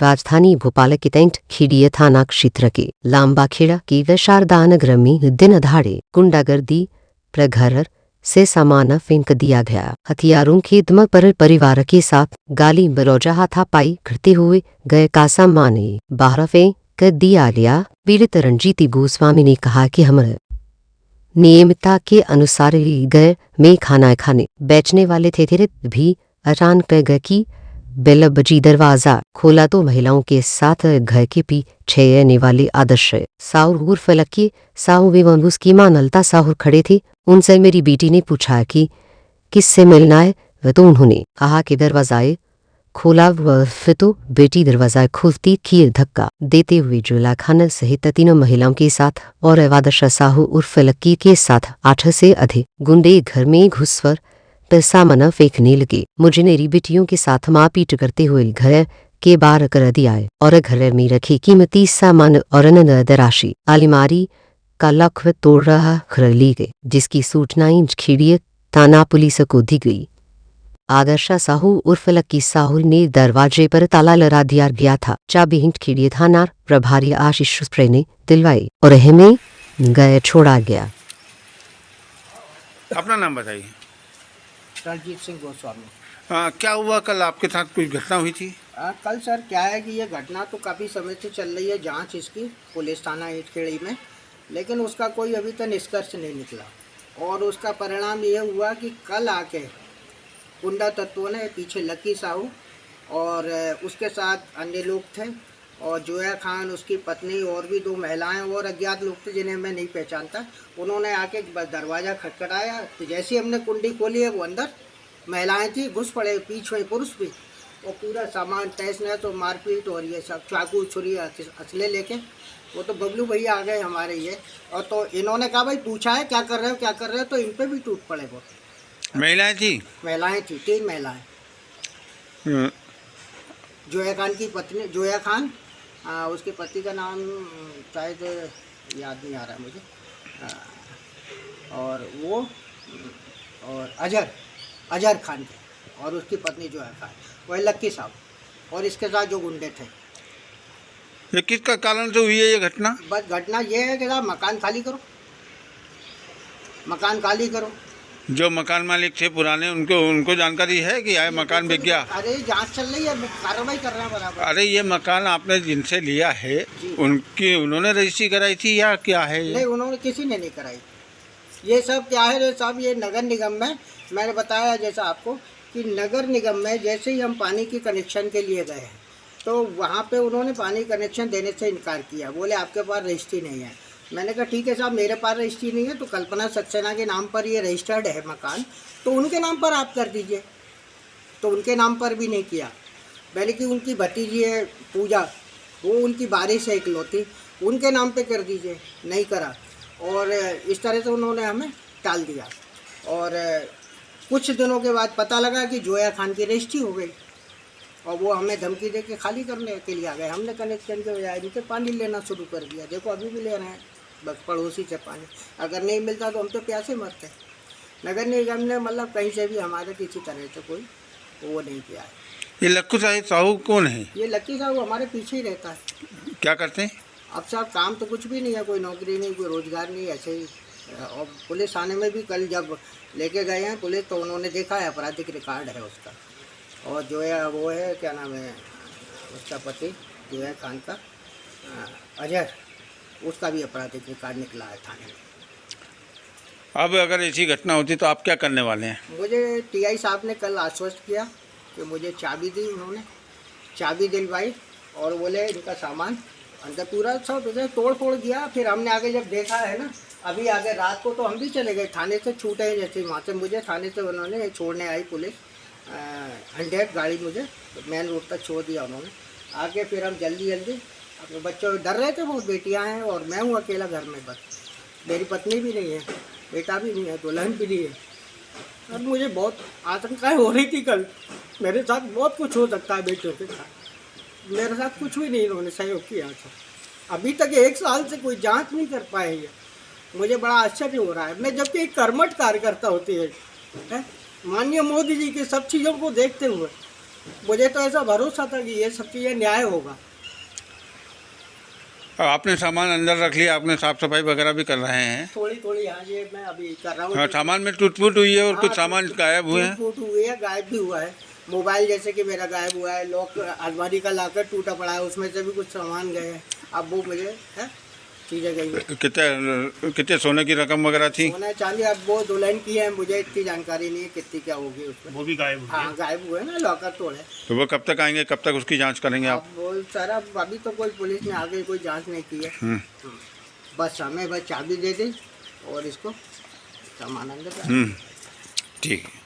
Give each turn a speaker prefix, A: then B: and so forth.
A: राजधानी भोपाल के तैंट खीड़िया थाना क्षेत्र के लांबाखेड़ा की विशारदा नगर में दिन दहाड़े गुंडागर्दी प्रघर से सामान फेंक दिया गया। हथियारों के दम पर परिवार के साथ गाली बलौजा हाथापाई करते हुए गए का सामान बाहर फेंक कर दिया गया। पीड़ित रंजीती गोस्वामी ने कहा कि हम नियमितता के अनुसार गए में खाना खाने बेचने वाले थे भी अचानक घर की बेल बजी, दरवाजा खोला तो महिलाओं के साथ घर के पीछे रहने वाले आदर्श साहू उर्फ लक्की साहू एवं उसकी मां नलता साहू खड़े थे। उनसे मेरी बेटी ने पूछा कि किससे मिलना है, तो उन्होंने कहा कि दरवाजा खोला। फिर तो बेटी दरवाजा खोलती खीर धक्का देते हुए जुला खान सहित तीनों महिलाओं के साथ और आदर्श साहू उर्फ लक्की के साथ 8 से अधिक गुंडे घर में घुसकर सामान फेंकने लगे। मुझे मेरी बेटियों के साथ मारपीट करते हुए घर के बाहर कर दिया है और घर में रखे कीमती सामान और नगद राशि अलमारी का लॉक तोड़ रहा कर ली गई, जिसकी सूचना खीड़िया थाना पुलिस को दी गई। आदर्श साहू उर्फ लक्की साहू ने दरवाजे पर ताला लगा दिया गया था। चाबी खीड़िया थाना प्रभारी आशीष स्प्रे ने दिलवाई और हमें गए छोड़ा गया।
B: अपना नाम बताइए।
C: रणजीत सिंह गोस्वामी।
B: क्या हुआ कल आपके साथ कोई घटना हुई थी?
C: कल सर क्या है कि ये घटना तो काफ़ी समय से चल रही है जांच इसकी पुलिस थाना ईटखेड़ी में, लेकिन उसका कोई अभी तक निष्कर्ष नहीं निकला और उसका परिणाम ये हुआ कि कल आके गुंडा तत्वों ने पीछे लक्की साहू और उसके साथ अन्य लोग थे और जोया खान उसकी पत्नी और भी 2 महिलाएं और अज्ञात लोग थे जिन्हें मैं नहीं पहचानता। उन्होंने आके दरवाज़ा खटखटाया तो जैसे ही हमने कुंडी खोली है वो अंदर महिलाएं थी घुस पड़े, पीछे में पुरुष भी, और पूरा सामान तहस नहस और मारपीट और ये सब चाकू छुरी असले लेके वो तो बबलू भैया आ गए हमारे ये। और तो इन्होंने कहा भाई पूछा है क्या कर रहे हो क्या कर रहे हो, तो इन पर भी टूट पड़े वो।
B: महिलाएं थी?
C: महिलाएं थी, 3 महिलाएं। जोया खान की पत्नी जोया खान, उसके पति का नाम शायद याद नहीं आ रहा मुझे, और वो और अजहर खान के और उसकी पत्नी जोया खान, वही लक्की साहब और इसके साथ जो गुंडे थे।
B: ये किसका कारण से हुई है ये घटना? बस
C: घटना ये है कि साहब मकान खाली करो।
B: जो मकान मालिक थे पुराने उनको जानकारी है कि यह मकान बिक गया?
C: अरे जांच चल रही है, कार्रवाई कर रहे हैं बराबर।
B: अरे ये मकान आपने जिनसे लिया है उन्होंने रजिस्ट्री कराई थी या क्या है ये?
C: नहीं, उन्होंने किसी ने नहीं कराई। ये सब क्या है साहब, ये नगर निगम में मैंने बताया जैसा आपको कि नगर निगम में जैसे ही हम पानी की कनेक्शन के लिए गए हैं तो वहाँ पे उन्होंने पानी कनेक्शन देने से इनकार किया, बोले आपके पास रजिस्ट्री नहीं है। मैंने कहा ठीक है साहब, मेरे पास रजिस्ट्री नहीं है तो कल्पना सक्सेना के नाम पर ये रजिस्टर्ड है मकान, तो उनके नाम पर आप कर दीजिए। तो उनके नाम पर भी नहीं किया, मैंने कि उनकी भतीजी है पूजा, वो उनकी बारिश है इकलौती, उनके नाम पे कर दीजिए, नहीं करा। और इस तरह से उन्होंने हमें टाल दिया। और कुछ दिनों के बाद पता लगा कि जोया खान की रजिस्ट्री हो गई और वो हमें धमकी दे के खाली करने के लिए आ गए। हमने कनेक्शन के बजाय इनसे पानी लेना शुरू कर दिया। देखो अभी भी ले रहे हैं बस पड़ोसी से पानी, अगर नहीं मिलता तो हम तो प्यासे मरते। नगर निगम ने मतलब कहीं से भी हमारे किसी तरह से कोई वो नहीं किया है।
B: ये लक्कू साहू कौन है?
C: ये लक्की साहू हमारे पीछे ही रहता है।
B: क्या करते हैं?
C: अब साहब काम तो कुछ भी नहीं है, कोई नौकरी नहीं, कोई रोजगार नहीं, ऐसे ही। और पुलिस थाने में भी कल जब लेके गए हैं पुलिस तो उन्होंने देखा है आपराधिक रिकॉर्ड है उसका। और जो है वो है क्या नाम है उसका पति जो है खान का अजहर, उसका भी आपराधिक रिकॉर्ड निकला है थाने में।
B: अब अगर ऐसी घटना होती तो आप क्या करने वाले हैं?
C: मुझे टीआई साहब ने कल आश्वस्त किया कि मुझे चाबी दी, उन्होंने चाबी दिलवाई और बोले इनका सामान अंदर पूरा सब इधर तोड़ फोड़ दिया। फिर हमने आगे जब देखा है ना, अभी आगे रात को तो हम भी चले गए, थाने से छूटे हैं जैसे वहाँ से मुझे थाने से उन्होंने छोड़ने आई पुलिस, 100 गाड़ी मुझे मेन रोड तक छोड़ दिया उन्होंने। आगे फिर हम जल्दी अपने बच्चों डर रहे थे, बहुत बेटियां हैं और मैं हूँ अकेला घर में, बस मेरी पत्नी भी नहीं है, बेटा भी नहीं है, दुल्हन भी नहीं है। अब मुझे बहुत आशंकाएँ हो रही थी कल, मेरे साथ बहुत कुछ हो सकता है बेटियों के साथ, मेरे साथ कुछ भी नहीं इन्होंने सहयोग किया था। अभी तक 1 साल से कोई जांच नहीं कर पाए हैं, मुझे बड़ा आश्चर्य हो रहा है। मैं जबकि एक कर्मठ कार्यकर्ता होती है, माननीय मोदी जी के सब चीज़ों को देखते हुए मुझे तो ऐसा भरोसा था कि ये सब चीज़ें न्याय होगा।
B: अब आपने सामान अंदर रख लिया, आपने साफ सफाई वगैरह भी कर रहे हैं।
C: थोड़ी थोड़ी, हाँ ये मैं अभी कर रहा हूँ।
B: हाँ, सामान में टूट फूट हुई है और
C: हाँ,
B: कुछ सामान गायब हुए हैं।
C: टूट हुई है, गायब भी हुआ है। मोबाइल जैसे कि मेरा गायब हुआ है, लॉक अलमारी का लॉकर टूटा पड़ा है, उसमें से भी कुछ सामान गए हैं। अब वो मुझे है चीज़ें गई है।
B: कितने सोने की रकम वगैरह थी?
C: सोना चांदी अब वो दुल्हन की है, मुझे इतनी जानकारी नहीं है कितनी क्या होगी उसमें।
D: वो भी गायब हो
C: हाँ गायब हुए ना, लॉकर तोड़े।
B: तो वो कब तक आएंगे, कब तक उसकी जांच करेंगे आप?
C: अब वो सारा अभी तो कोई पुलिस ने आगे कोई जांच नहीं की है। बस हमें बस चाबी दे दी और इसको सामान अंदर।
B: ठीक है।